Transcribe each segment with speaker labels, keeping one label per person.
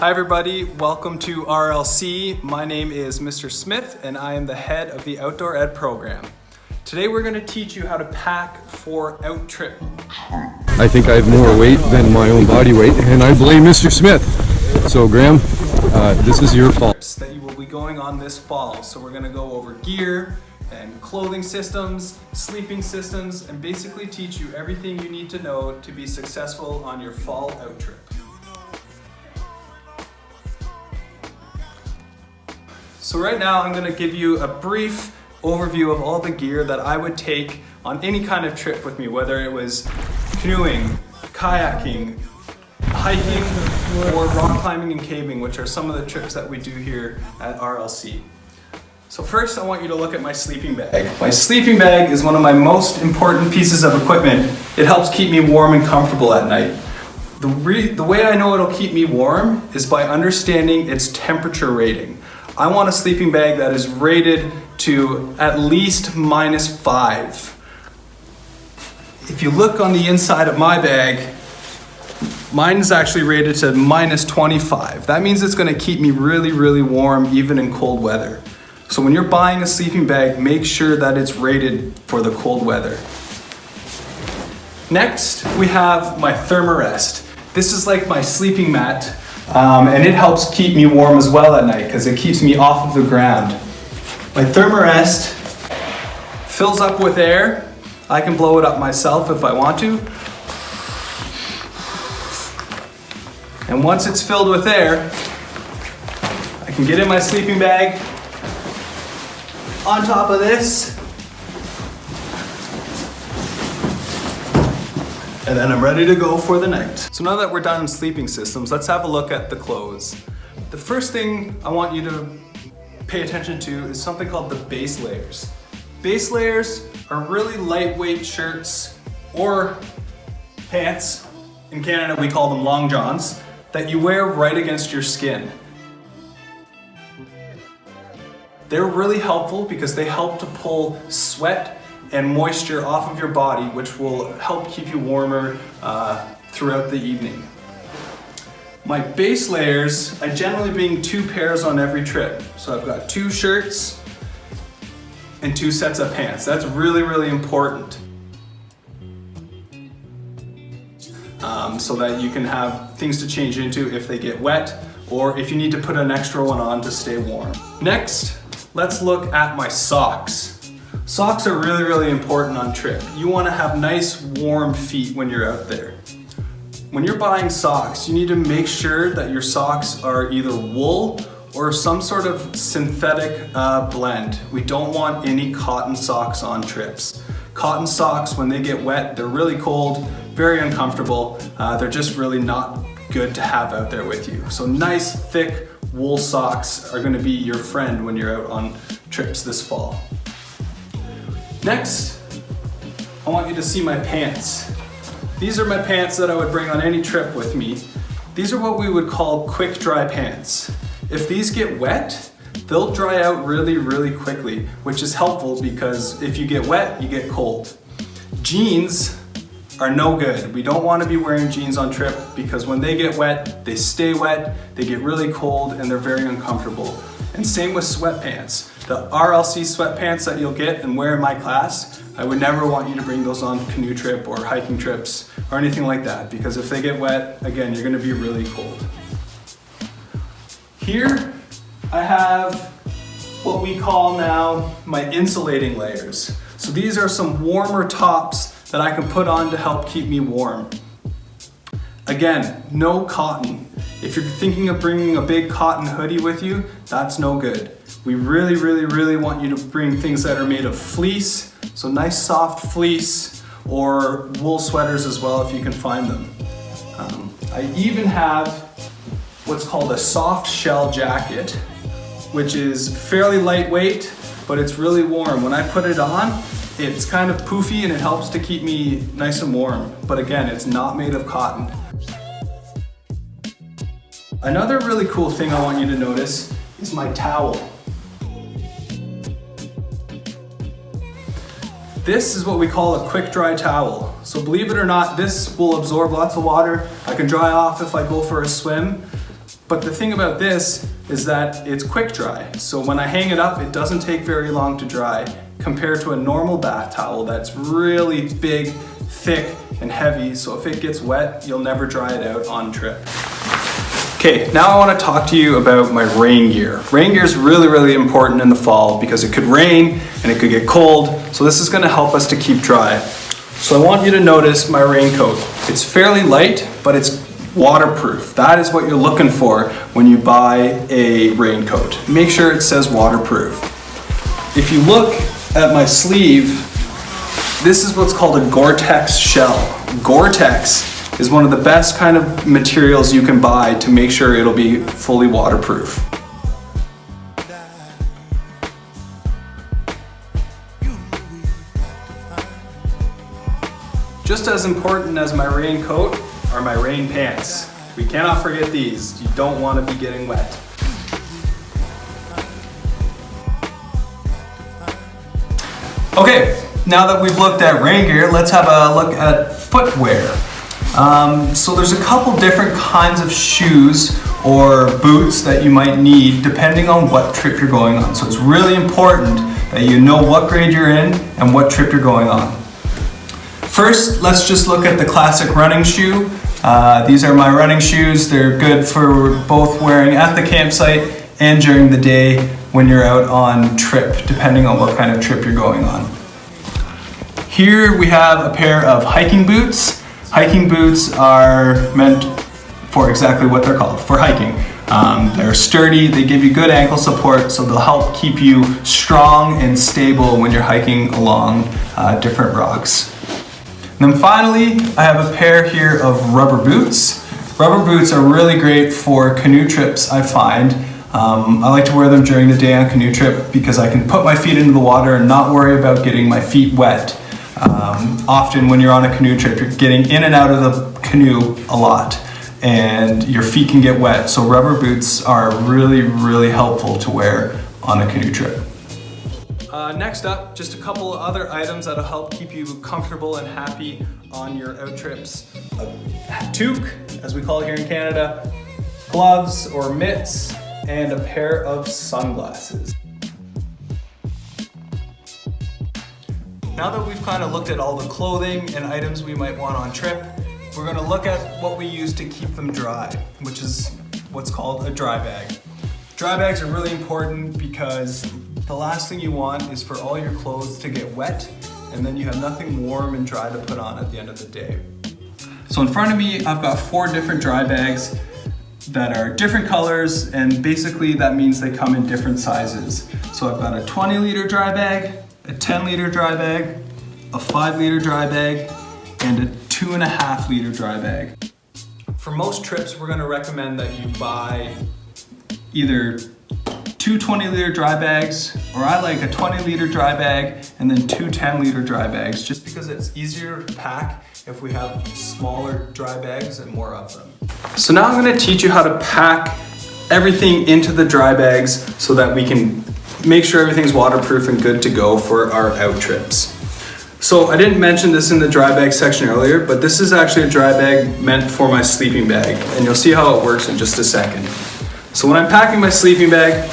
Speaker 1: Hi everybody, welcome to RLC. My name is Mr. Smith and I am the head of the Outdoor Ed program. Today we're going to teach you how to pack for outtrip.
Speaker 2: I think I have more weight than my own body weight and I blame Mr. Smith. So Graham, this is your fault.
Speaker 1: That you will be going on this fall. So we're going to go over gear and clothing systems, sleeping systems, and basically teach you everything you need to know to be successful on your fall outtrip. So right now I'm going to give you a brief overview of all the gear that I would take on any kind of trip with me, whether it was canoeing, kayaking, hiking, or rock climbing and caving, which are some of the trips that we do here at RLC. So first I want you to look at my sleeping bag. My sleeping bag is one of my most important pieces of equipment. It helps keep me warm and comfortable at night. The way I know it'll keep me warm is by understanding its temperature rating. I want a sleeping bag that is rated to at least -5. If you look on the inside of my bag, mine is actually rated to -25. That means it's going to keep me really warm even in cold weather. So when you're buying a sleeping bag, make sure that it's rated for the cold weather. Next, we have my thermarest. This is like my sleeping mat. And it helps keep me warm as well at night because it keeps me off of the ground. My thermarest fills up with air. I can blow it up myself if I want to. And once it's filled with air, I can get in my sleeping bag on top of this. And then I'm ready to go for the night. So now that we're done in sleeping systems, let's have a look at the clothes. The first thing I want you to pay attention to is something called the base layers. Base layers are really lightweight shirts or pants. In Canada, we call them long johns, that you wear right against your skin. They're really helpful because they help to pull sweat and moisture off of your body, which will help keep you warmer throughout the evening. My base layers, I generally bring 2 pairs on every trip. So I've got 2 shirts and 2 sets of pants. That's really important. So that you can have things to change into if they get wet or if you need to put an extra one on to stay warm. Next, let's look at my socks. Socks are really important on trip. You want to have nice warm feet when you're out there. When you're buying socks, you need to make sure that your socks are either wool or some sort of synthetic blend. We don't want any cotton socks on trips. Cotton socks, when they get wet, they're really cold, very uncomfortable. They're just really not good to have out there with you. So nice, thick wool socks are going to be your friend when you're out on trips this fall. Next, I want you to see my pants. These are my pants that I would bring on any trip with me. These are what we would call quick dry pants. If these get wet, they'll dry out really quickly, which is helpful because if you get wet, you get cold. Jeans are no good. We don't want to be wearing jeans on trip because when they get wet, they stay wet, they get really cold, and they're very uncomfortable. And same with sweatpants. The RLC sweatpants that you'll get and wear in my class, I would never want you to bring those on canoe trip or hiking trips or anything like that because if they get wet, again, you're going to be really cold. Here I have what we call now my insulating layers. So these are some warmer tops that I can put on to help keep me warm. Again, no cotton. If you're thinking of bringing a big cotton hoodie with you, that's no good. We really want you to bring things that are made of fleece, so nice soft fleece or wool sweaters as well if you can find them. I even have what's called a soft shell jacket, which is fairly lightweight, but it's really warm. When I put it on, it's kind of poofy and it helps to keep me nice and warm. But again, it's not made of cotton. Another really cool thing I want you to notice is my towel. This is what we call a quick dry towel. So believe it or not, this will absorb lots of water. I can dry off if I go for a swim, But the thing about this is that it's quick dry. So when I hang it up, it doesn't take very long to dry compared to a normal bath towel that's really big, thick, and heavy. So if it gets wet, you'll never dry it out on trip. Okay, now I want to talk to you about my rain gear. Rain gear is really, really important in the fall because it could rain and it could get cold. So this is going to help us to keep dry. So I want you to notice my raincoat. It's fairly light, but it's waterproof. That is what you're looking for when you buy a raincoat. Make sure it says waterproof. If you look at my sleeve, this is what's called a Gore-Tex shell. Gore-Tex is one of the best kind of materials you can buy to make sure it'll be fully waterproof. Just as important as my raincoat are my rain pants. We cannot forget these. You don't want to be getting wet. Okay, now that we've looked at rain gear, let's have a look at footwear. So there's a couple different kinds of shoes or boots that you might need depending on what trip you're going on. So it's really important that you know what grade you're in and what trip you're going on. First, let's just look at the classic running shoe. These are my running shoes. They're good for both wearing at the campsite and during the day when you're out on trip, depending on what kind of trip you're going on. Here we have a pair of hiking boots. Hiking boots are meant for exactly what they're called, for hiking. They're sturdy, they give you good ankle support, so they'll help keep you strong and stable when you're hiking along different rocks. And then finally, I have a pair here of rubber boots. Rubber boots are really great for canoe trips, I find. I like to wear them during the day on canoe trip because I can put my feet into the water and not worry about getting my feet wet. Often when you're on a canoe trip, you're getting in and out of the canoe a lot and your feet can get wet. So rubber boots are really, really helpful to wear on a canoe trip. Next up, just a couple of other items that'll help keep you comfortable and happy on your out trips. A toque, as we call it here in Canada, gloves or mitts, and a pair of sunglasses. Now that we've kind of looked at all the clothing and items we might want on trip, we're going to look at what we use to keep them dry, which is what's called a dry bag. Dry bags are really important because the last thing you want is for all your clothes to get wet and then you have nothing warm and dry to put on at the end of the day. So in front of me, I've got 4 different dry bags that are different colors, and basically that means they come in different sizes. So I've got a 20-liter dry bag, a 10-liter dry bag, a 5-liter dry bag, and a 2.5-liter dry bag. For most trips, we're gonna recommend that you buy either 2 20-liter dry bags, or I like a 20-liter dry bag and then 2 10-liter dry bags, just because it's easier to pack if we have smaller dry bags and more of them. So now I'm going to teach you how to pack everything into the dry bags so that we can make sure everything's waterproof and good to go for our out trips. So I didn't mention this in the dry bag section earlier, but this is actually a dry bag meant for my sleeping bag, and you'll see how it works in just a second. So when I'm packing my sleeping bag,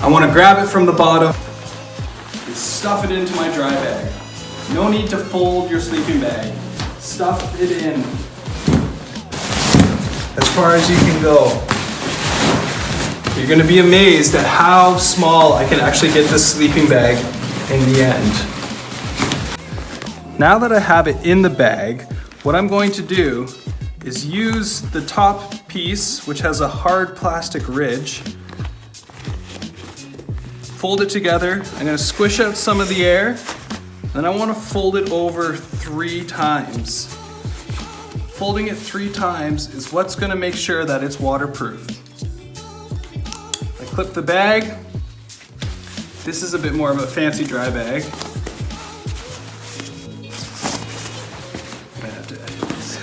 Speaker 1: I want to grab it from the bottom and stuff it into my dry bag. No need to fold your sleeping bag. Stuff it in as far as you can go. You're going to be amazed at how small I can actually get this sleeping bag in the end. Now that I have it in the bag, what I'm going to do is use the top piece, which has a hard plastic ridge, fold it together. I'm going to squish out some of the air, then I want to fold it over 3 times. Folding it 3 times is what's going to make sure that it's waterproof. I clip the bag. This is a bit more of a fancy dry bag. I have to edit this.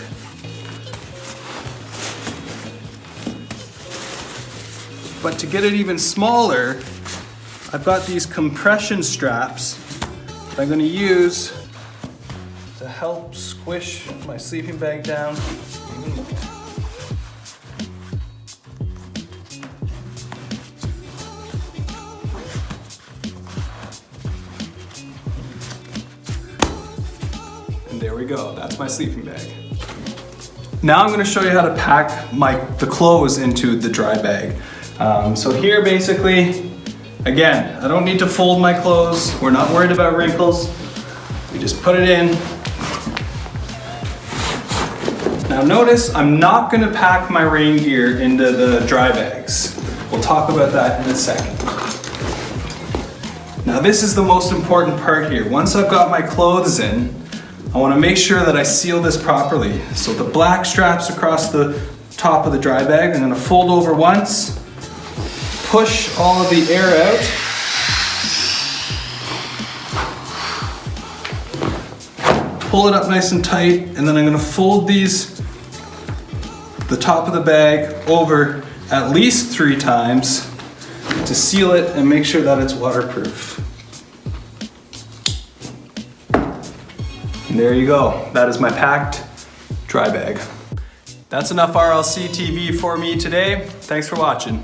Speaker 1: But to get it even smaller, I've got these compression straps that I'm going to use to help squish my sleeping bag down even more. we go, that's my sleeping bag. Now I'm gonna show you how to pack the clothes into the dry bag. So here basically, again, I don't need to fold my clothes. We're not worried about wrinkles. We just put it in. Now notice I'm not gonna pack my rain gear into the dry bags. We'll talk about that in a second. Now this is the most important part here. Once I've got my clothes in, I wanna make sure that I seal this properly. So the black straps across the top of the dry bag, I'm gonna fold over once, push all of the air out. Pull it up nice and tight, and then I'm gonna fold the top of the bag over at least 3 times to seal it and make sure that it's waterproof. And there you go. That is my packed dry bag. That's enough RLC TV for me today. Thanks for watching.